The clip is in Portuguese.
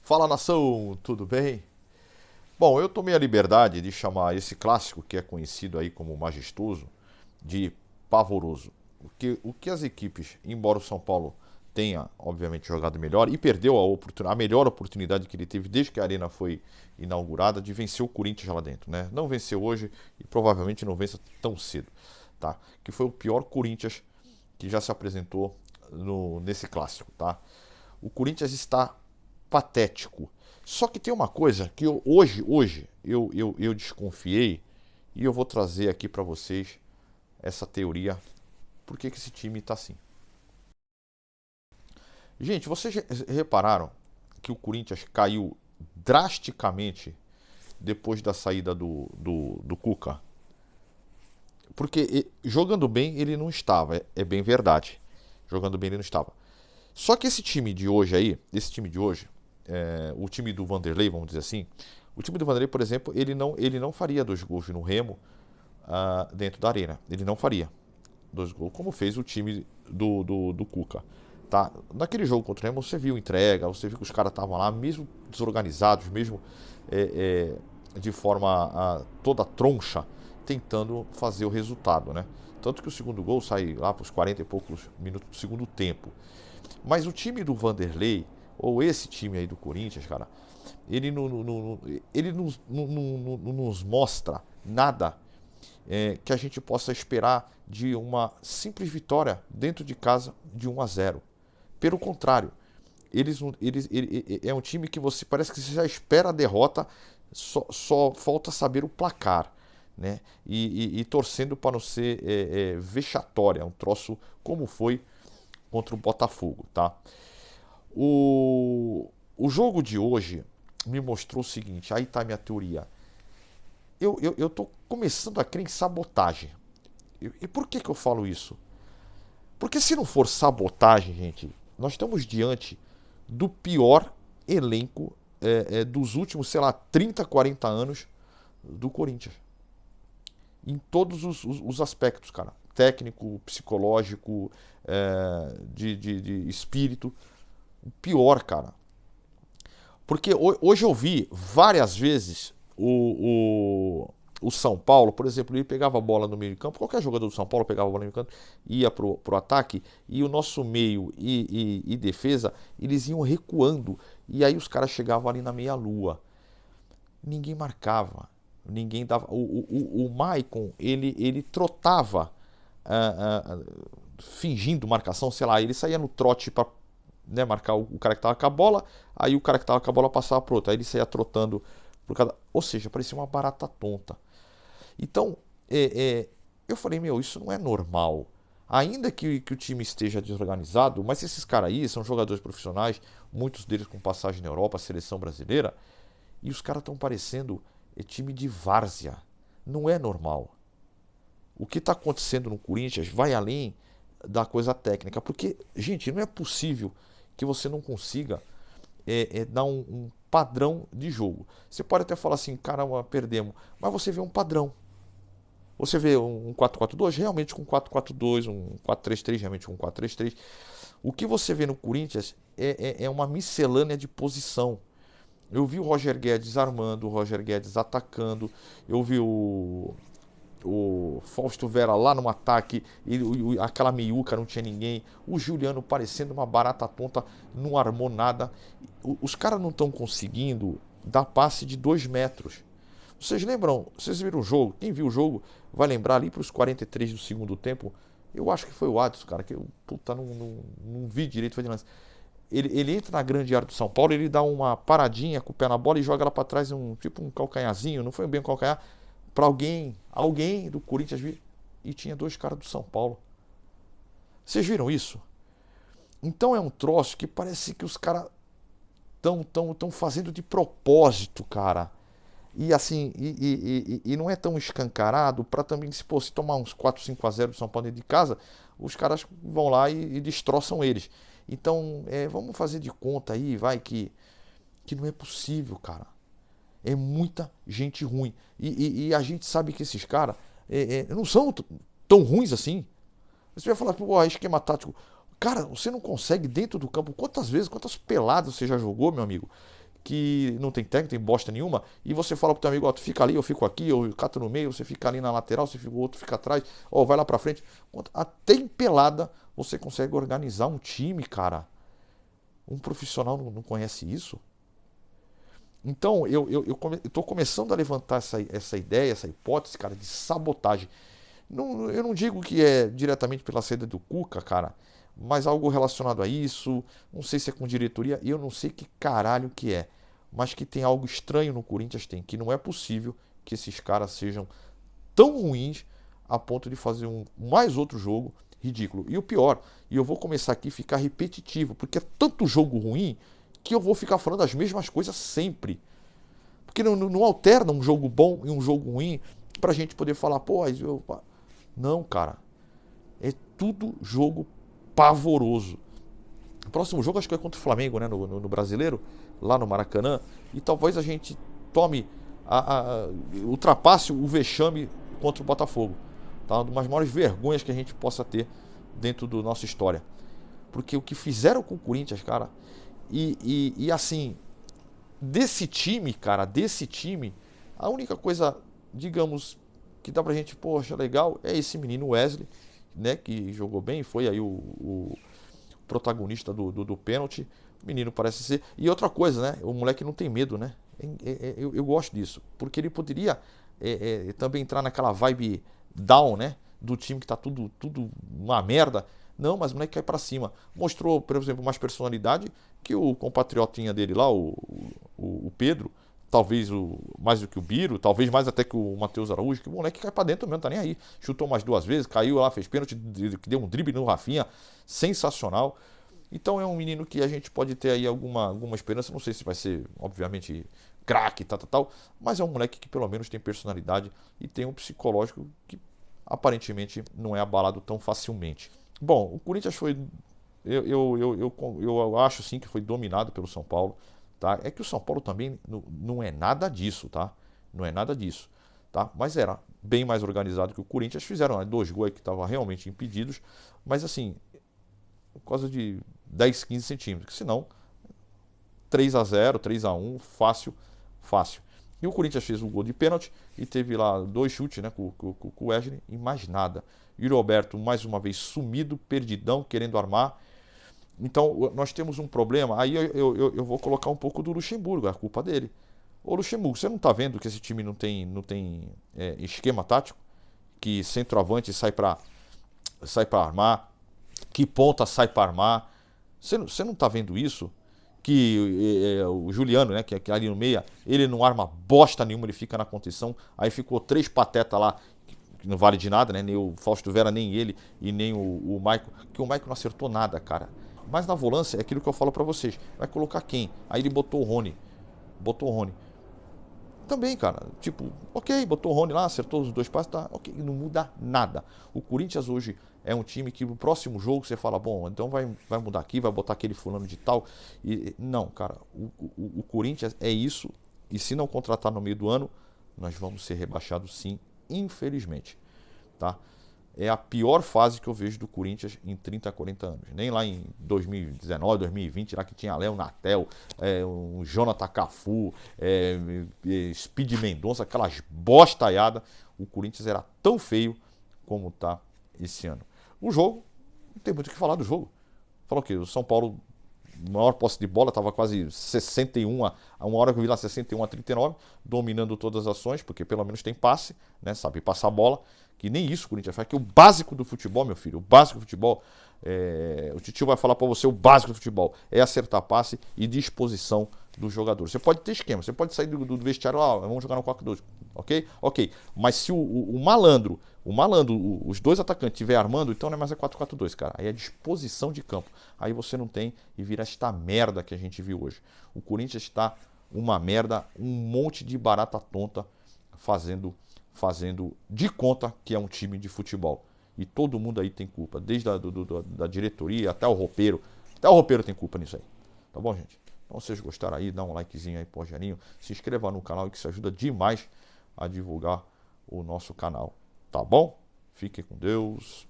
Fala nação, tudo bem? Bom, eu tomei a liberdade de chamar esse clássico, que é conhecido aí como majestoso, de pavoroso. O que as equipes, embora o São Paulo tenha, obviamente, jogado melhor e perdeu a melhor oportunidade que ele teve desde que a Arena foi inaugurada de vencer o Corinthians lá dentro, né? Não venceu hoje e provavelmente não vença tão cedo, tá? Que foi o pior Corinthians que já se apresentou nesse clássico, tá? O Corinthians está patético. Só que tem uma coisa que hoje eu desconfiei e eu vou trazer aqui para vocês essa teoria. Por que esse time está assim? Gente, vocês repararam que o Corinthians caiu drasticamente depois da saída do Cuca? Porque jogando bem ele não estava, é bem verdade. Jogando bem ele não estava. Só que esse time de hoje aí, esse time de hoje, o time do Vanderlei, vamos dizer assim, o time do Vanderlei, por exemplo, ele não faria 2 gols no Remo dentro da arena. Ele não faria 2 gols, como fez o time do Cuca. Tá? Naquele jogo contra o Remo, você viu entrega, você viu que os caras estavam lá, mesmo desorganizados, mesmo de forma toda troncha, tentando fazer o resultado, né? Tanto que o segundo gol sai lá para os 40 e poucos minutos do segundo tempo. Mas o time do Vanderlei, ou esse time aí do Corinthians, cara, ele não nos mostra nada que a gente possa esperar de uma simples vitória dentro de casa de 1-0. Pelo contrário, é um time que você parece que você já espera a derrota, só falta saber o placar. Né? E torcendo para não ser vexatória, um troço como foi contra o Botafogo. Tá? O jogo de hoje me mostrou o seguinte, aí está a minha teoria. Eu estou começando a crer em sabotagem. E por que eu falo isso? Porque se não for sabotagem, gente, nós estamos diante do pior elenco dos últimos, sei lá, 30, 40 anos do Corinthians. Em todos os aspectos, cara. Técnico, psicológico, de espírito. O pior, cara. Porque hoje eu vi várias vezes o São Paulo, por exemplo, ele pegava a bola no meio de campo, qualquer jogador do São Paulo pegava a bola no meio de campo, ia pro ataque, e o nosso meio e defesa, eles iam recuando, e aí os caras chegavam ali na meia-lua. Ninguém marcava, ninguém dava. O Maicon, ele trotava, fingindo marcação, sei lá, ele saía no trote para, né, marcar o cara que tava com a bola, aí o cara que tava com a bola passava pro outro, aí ele saía trotando por cada. Ou seja, parecia uma barata tonta. Então, eu falei, meu, isso não é normal. Ainda que o time esteja desorganizado, mas esses caras aí são jogadores profissionais, muitos deles com passagem na Europa, seleção brasileira, e os caras estão parecendo time de várzea. Não é normal. O que está acontecendo no Corinthians vai além da coisa técnica, porque, gente, não é possível que você não consiga dar um padrão de jogo. Você pode até falar assim, caramba, perdemos, mas você vê um padrão. Você vê um 4-4-2 realmente com 4-4-2, um 4-3-3 realmente com 4-3-3. O que você vê no Corinthians é uma miscelânea de posição. Eu vi o Roger Guedes armando, o Roger Guedes atacando, eu vi o Fausto Vera lá no ataque, aquela meiuca não tinha ninguém, o Juliano parecendo uma barata tonta, não armou nada. Os caras não estão conseguindo dar passe de 2 metros. Vocês lembram, vocês viram o jogo? Quem viu o jogo vai lembrar ali para os 43 do segundo tempo. Eu acho que foi o Adson, cara, que eu puta, não vi direito, foi de lance. Ele entra na grande área do São Paulo, ele dá uma paradinha com o pé na bola e joga ela para trás, tipo um calcanhazinho, não foi bem um calcanhar, para alguém do Corinthians vir, e tinha 2 caras do São Paulo. Vocês viram isso? Então é um troço que parece que os caras tão fazendo de propósito, cara. E assim, e não é tão escancarado para também, se tomar uns 4-5-0 do São Paulo dentro de casa, os caras vão lá e destroçam eles. Então, vamos fazer de conta aí, vai, que não é possível, cara. É muita gente ruim. E a gente sabe que esses caras não são tão ruins assim. Você vai falar, pô, esquema tático. Cara, você não consegue dentro do campo. Quantas vezes, quantas peladas você já jogou, meu amigo? que não tem técnico, tem bosta nenhuma, e você fala pro teu amigo, ó, tu fica ali, eu fico aqui, eu cato no meio, você fica ali na lateral, o outro fica atrás, ó, vai lá pra frente. Até em pelada você consegue organizar um time, cara. Um profissional não conhece isso? Então, eu tô começando a levantar essa ideia, essa hipótese, cara, de sabotagem. Não, eu não digo que é diretamente pela saída do Cuca, cara, mas algo relacionado a isso. Não sei se é com diretoria, e eu não sei que caralho que é. Mas que tem algo estranho no Corinthians, tem. Que não é possível que esses caras sejam tão ruins a ponto de fazer mais outro jogo ridículo. E o pior, e eu vou começar aqui a ficar repetitivo, porque é tanto jogo ruim que eu vou ficar falando as mesmas coisas sempre. Porque não alterna um jogo bom e um jogo ruim pra gente poder falar, pô, não, cara. É tudo jogo pavoroso. O próximo jogo acho que é contra o Flamengo, né? No Brasileiro, lá no Maracanã. E talvez a gente tome, ultrapasse o vexame contra o Botafogo. Tá? Uma das maiores vergonhas que a gente possa ter dentro da nossa história. Porque o que fizeram com o Corinthians, cara. E assim, desse time, cara, a única coisa, digamos, que dá pra gente, poxa, legal, é esse menino Wesley, né, que jogou bem, foi aí o protagonista do pênalti. O menino parece ser. E outra coisa, né, o moleque não tem medo, né? Eu gosto disso, porque ele poderia também entrar naquela vibe down, né, do time que tá tudo uma merda. Não, mas o moleque cai pra cima. Mostrou, por exemplo, mais personalidade que o compatriotinha dele lá, o Pedro, talvez mais do que o Biro, talvez mais até que o Matheus Araújo, que o moleque cai pra dentro mesmo, tá nem aí. Chutou mais 2 vezes, caiu lá, fez pênalti, deu um drible no Rafinha, sensacional. Então é um menino que a gente pode ter aí alguma esperança, não sei se vai ser, obviamente, craque, tal, mas é um moleque que pelo menos tem personalidade e tem um psicológico que aparentemente não é abalado tão facilmente. Bom, o Corinthians foi. Eu acho sim que foi dominado pelo São Paulo. Tá? É que o São Paulo também não é nada disso, tá? Não é nada disso. Tá? Mas era bem mais organizado que o Corinthians. Fizeram 2 gols que estavam realmente impedidos. Mas assim, por causa de 10, 15 centímetros. Senão, 3-0, 3-1, fácil, fácil. E o Corinthians fez um gol de pênalti e teve lá 2 chutes, né, com o Wesley e mais nada. E o Roberto, mais uma vez, sumido, perdidão, querendo armar. Então, nós temos um problema. Aí eu vou colocar um pouco do Luxemburgo, a culpa dele. Ô Luxemburgo, você não está vendo que esse time não tem esquema tático? Que centroavante sai para armar, que ponta sai para armar. Você não está vendo isso? Que o Juliano, né, que é ali no meia, ele não arma bosta nenhuma, ele fica na contenção. Aí ficou 3 patetas lá, que não vale de nada, né? Nem o Fausto Vera, nem ele e nem o Maicon, que o Maicon não acertou nada, cara. Mas na volância é aquilo que eu falo pra vocês. Vai colocar quem? Aí ele botou o Rony. Também, cara, tipo, ok, botou o Rony lá, acertou os 2 passes, tá, ok, não muda nada. O Corinthians hoje é um time que no próximo jogo você fala, bom, então vai mudar aqui, vai botar aquele fulano de tal. E não, cara, o Corinthians é isso, e se não contratar no meio do ano, nós vamos ser rebaixados sim, infelizmente, tá? É a pior fase que eu vejo do Corinthians em 30, 40 anos. Nem lá em 2019, 2020, lá que tinha Léo Natel, um Jonathan Cafu, Speed Mendonça, aquelas bostaiadas. O Corinthians era tão feio como está esse ano. O jogo, não tem muito o que falar do jogo. Falou que o São Paulo, maior posse de bola, estava quase 61, a uma hora que eu vi lá 61-39, dominando todas as ações, porque pelo menos tem passe, né, sabe passar a bola. Que nem isso o Corinthians faz, que o básico do futebol, meu filho, o básico do futebol, o Titio vai falar para você, o básico do futebol é acertar passe e disposição do jogador. Você pode ter esquema, você pode sair do vestiário, vamos jogar no 4-2, ok? Ok, mas se o malandro, os 2 atacantes estiver armando, então não é mais 4-4-2, cara, aí é disposição de campo, aí você não tem e vira esta merda que a gente viu hoje. O Corinthians está uma merda, um monte de barata tonta fazendo de conta que é um time de futebol. E todo mundo aí tem culpa, desde da diretoria até o roupeiro. Até o roupeiro tem culpa nisso aí. Tá bom, gente? Então, se vocês gostaram aí, dá um likezinho aí pro Rogerinho. Se inscreva no canal, que isso ajuda demais a divulgar o nosso canal. Tá bom? Fiquem com Deus.